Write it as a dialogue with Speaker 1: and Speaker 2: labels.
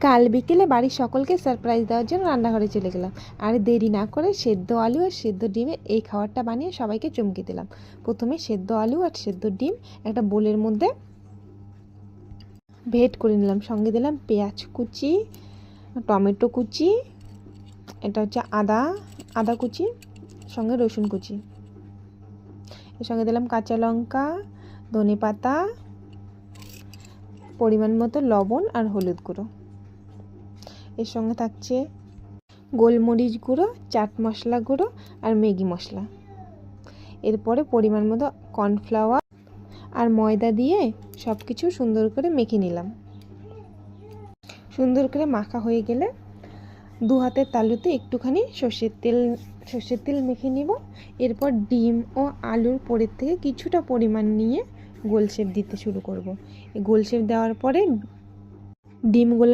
Speaker 1: কাল বিকেলে বাড়ির সকলকে সারপ্রাইজ দেওয়ার জন্য রান্নাঘরে চলে গেলাম। আর দেরি না করে সেদ্ধ আলু আর সেদ্ধ ডিমের এই খাবারটা বানিয়ে সবাইকে চমকে দিলাম। প্রথমে সেদ্ধ আলু আর সেদ্ধ ডিম একটা বোলের মধ্যে ভেট করে নিলাম। সঙ্গে দিলাম পেঁয়াজ কুচি, টমেটো কুচি, এটা হচ্ছে আদা কুচি, সঙ্গে রসুন কুচি, এর সঙ্গে দিলাম কাঁচা লঙ্কা, ধনে পাতা, পরিমাণ মতো লবণ আর হলুদ গুঁড়ো। এর সঙ্গে থাকছে গোলমরিচ গুঁড়ো, চাট মশলা গুঁড়ো আর ম্যাগি মশলা। এরপরে পরিমাণ মতো কর্নফ্লাওয়ার আর ময়দা দিয়ে সব কিছু সুন্দর করে মেখে নিলাম। সুন্দর করে মাখা হয়ে গেলে 2 হাতের তালুতে একটুখানি সর্ষের তেল মেখে নিব। এরপর ডিম ও আলুর পরের থেকে কিছুটা পরিমাণ নিয়ে গোল শেপ দিতে শুরু করব। এই গোল শেপ দেওয়ার পরে ডিমগুলো